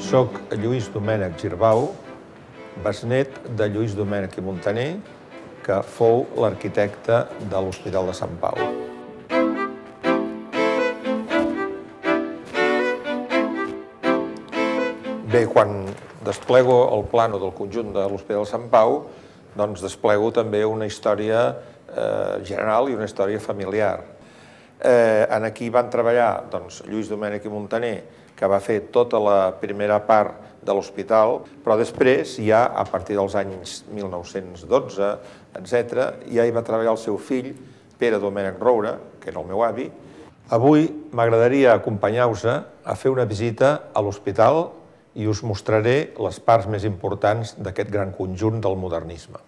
Soc Lluís Domènech Girbau, besnet de Lluís Domènech i Muntaner, que fou l'arquitecte de l'Hospital de Sant Pau. Bé, quan desplego el plànol del conjunt de l'Hospital de Sant Pau, doncs desplego també una història general i una història familiar. Aquí van treballar Lluís Domènech i Muntaner, que va fer tota la primera part de l'hospital, però després, ja a partir dels anys 1912, etc., ja hi va treballar el seu fill, Pere Domènech Roura, que era el meu avi. Avui m'agradaria acompanyar-vos a fer una visita a l'hospital i us mostraré les parts més importants d'aquest gran conjunt del modernisme.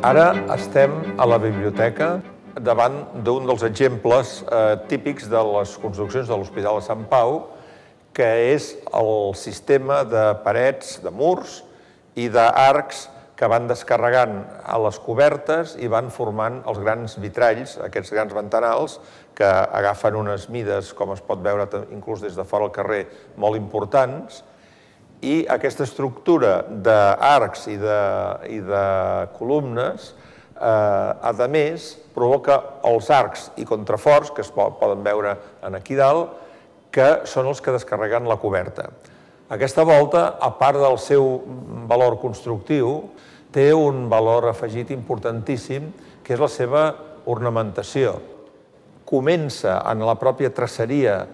Ara estem a la biblioteca davant d'un dels exemples típics de les construccions de l'Hospital de Sant Pau, que és el sistema de parets, de murs i d'arcs que van descarregant a les cobertes i van formant els grans vitralls, aquests grans ventanals, que agafen unes mides, com es pot veure inclús des de fora al carrer, molt importants. I aquesta estructura d'arcs i de columnes, a més, provoca els arcs i contraforts, que es poden veure aquí dalt, que són els que descarreguen la coberta. Aquesta volta, a part del seu valor constructiu, té un valor afegit importantíssim, que és la seva ornamentació. Comença en la pròpia traceria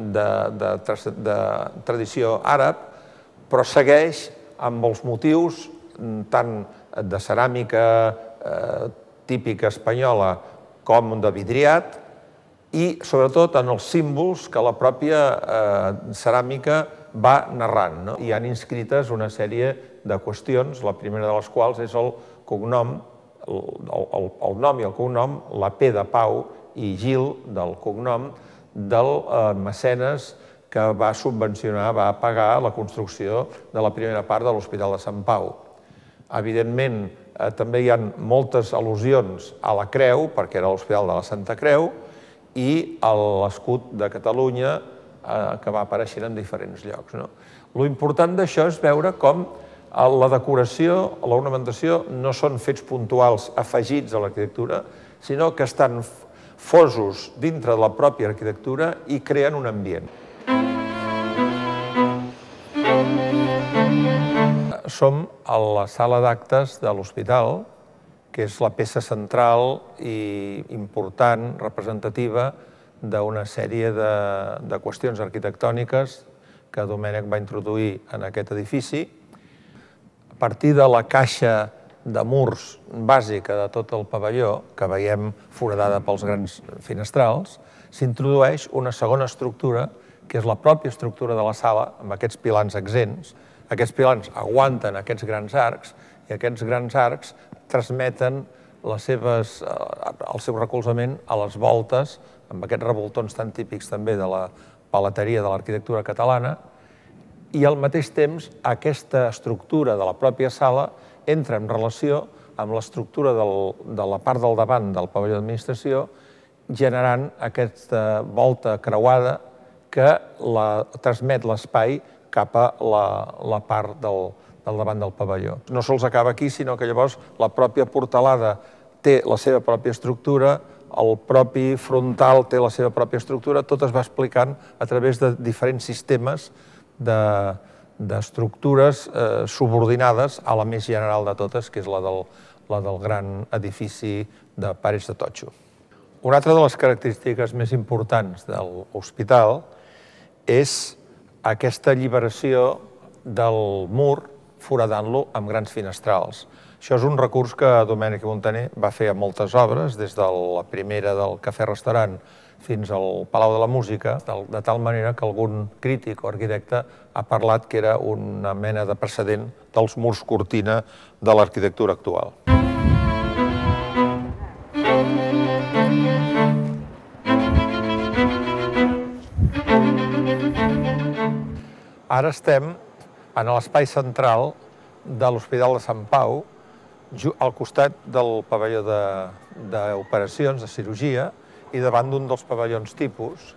de tradició àrab, però segueix amb els motius tant de ceràmica típica espanyola com de vidriat i, sobretot, en els símbols que la pròpia ceràmica va narrant. Hi han inscrites una sèrie de qüestions, la primera de les quals és el cognom, el nom i el cognom, la P de Pau i Gil del cognom del mecenes que va subvencionar, va pagar la construcció de la primera part de l'Hospital de Sant Pau. Evidentment, també hi ha moltes al·lusions a la Creu, perquè era l'Hospital de la Santa Creu, i a l'escut de Catalunya, que va apareixent en diferents llocs. L'important d'això és veure com la decoració, l'ornamentació, no són fets puntuals afegits a l'arquitectura, sinó que estan fosos dintre de la pròpia arquitectura i creen un ambient. Som a la sala d'actes de l'hospital, que és la peça central i important, representativa, d'una sèrie de qüestions arquitectòniques que Domènech va introduir en aquest edifici. A partir de la caixa de murs bàsica de tot el pavelló, que veiem foradada pels grans finestrals, s'introdueix una segona estructura, que és la pròpia estructura de la sala, amb aquests pilars exempts. Aquests pilars aguanten aquests grans arcs i aquests grans arcs transmeten el seu recolzament a les voltes, amb aquests revoltons tan típics també de la paleteria de l'arquitectura catalana, i al mateix temps aquesta estructura de la pròpia sala entra en relació amb l'estructura de la part del davant del pavelló d'administració, generant aquesta volta creuada que transmet l'espai cap a la part del davant del pavelló. No sols acaba aquí, sinó que llavors la pròpia portalada té la seva pròpia estructura, el propi frontal té la seva pròpia estructura, tot es va explicant a través de diferents sistemes d'estructures subordinades a la més general de totes, que és la del gran edifici de parets de totxo. Una altra de les característiques més importants de l'hospital és aquesta alliberació del mur foradant-lo amb grans finestrals. Això és un recurs que Domènech i Muntaner va fer a moltes obres, des de la primera del cafè-restaurant fins al Palau de la Música, de tal manera que algun crític o arquitecte ha parlat que era una mena de precedent dels murs cortina de l'arquitectura actual. Ara estem en l'espai central de l'Hospital de Sant Pau, al costat del pavelló d'operacions, de cirurgia, i davant d'un dels pavellons tipus.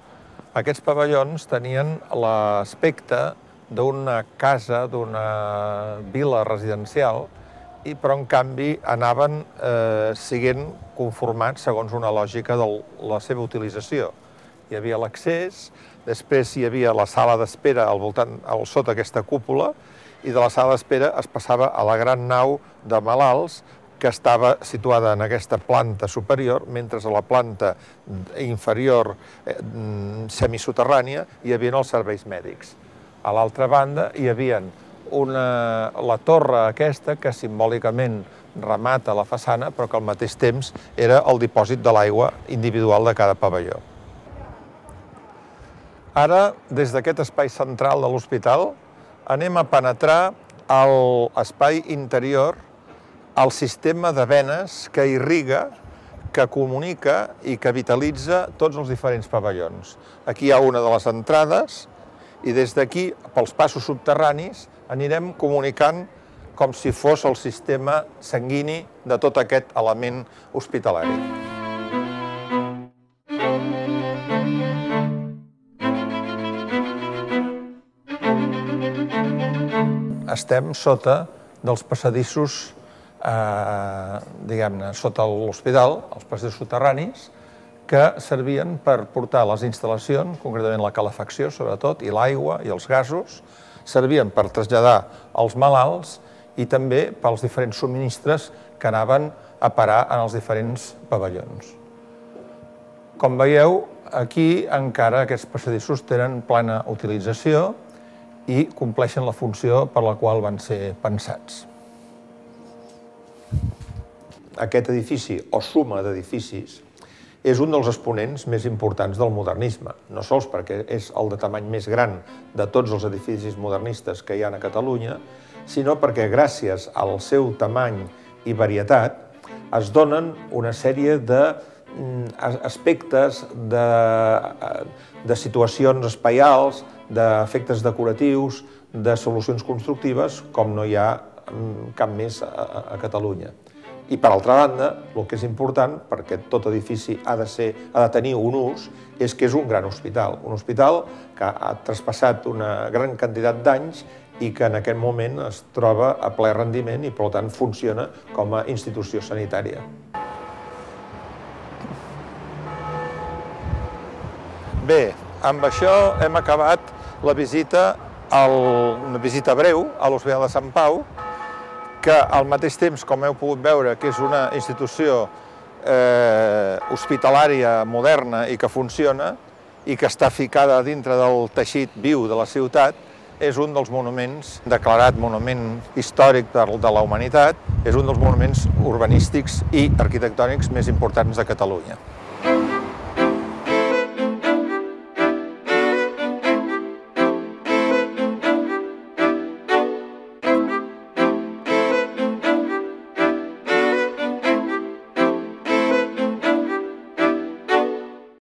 Aquests pavellons tenien l'aspecte d'una casa, d'una vila residencial, però en canvi anaven sent conformats segons una lògica de la seva utilització. Hi havia l'accés, després hi havia la sala d'espera al sota aquesta cúpula, i de la sala d'espera es passava a la gran nau de malalts, que estava situada en aquesta planta superior, mentre a la planta inferior semisoterrània hi havia els serveis mèdics. A l'altra banda hi havia la torre aquesta que simbòlicament remata la façana, però que al mateix temps era el dipòsit de l'aigua individual de cada pavelló. Ara, des d'aquest espai central de l'hospital, anem a penetrar a l'espai interior, al sistema de venes que irriga, que comunica i que vitalitza tots els diferents pavellons. Aquí hi ha una de les entrades i des d'aquí, pels passos subterranis, anirem comunicant com si fos el sistema sanguini de tot aquest element hospitalari. Estem sota dels passadissos, diguem-ne, sota l'hospital, els passadissos soterranis, que servien per portar les instal·lacions, concretament la calefacció, sobretot, i l'aigua i els gasos, servien per traslladar els malalts i també pels diferents subministres que anaven a parar en els diferents pavellons. Com veieu, aquí encara aquests passadissos tenen plena utilització i compleixen la funció per la qual van ser pensats. Aquest edifici, o suma d'edificis, és un dels exponents més importants del modernisme, no sols perquè és el de tamany més gran de tots els edificis modernistes que hi ha a Catalunya, sinó perquè gràcies al seu tamany i varietat es donen una sèrie d'aspectes, de situacions espaials, d'efectes decoratius, de solucions constructives, com no hi ha cap més a Catalunya. I, per altra banda, el que és important, perquè tot edifici ha de tenir un ús, és que és un gran hospital. Un hospital que ha traspassat una gran quantitat d'anys i que en aquest moment es troba a ple rendiment i, per tant, funciona com a institució sanitària. Bé, amb això hem acabat la visita, una visita breu a l'Hospital de Sant Pau, que al mateix temps, com heu pogut veure, que és una institució hospitalària moderna i que funciona i que està ficada dintre del teixit viu de la ciutat, és un dels monuments declarat monument històric de la humanitat, és un dels monuments urbanístics i arquitectònics més importants de Catalunya.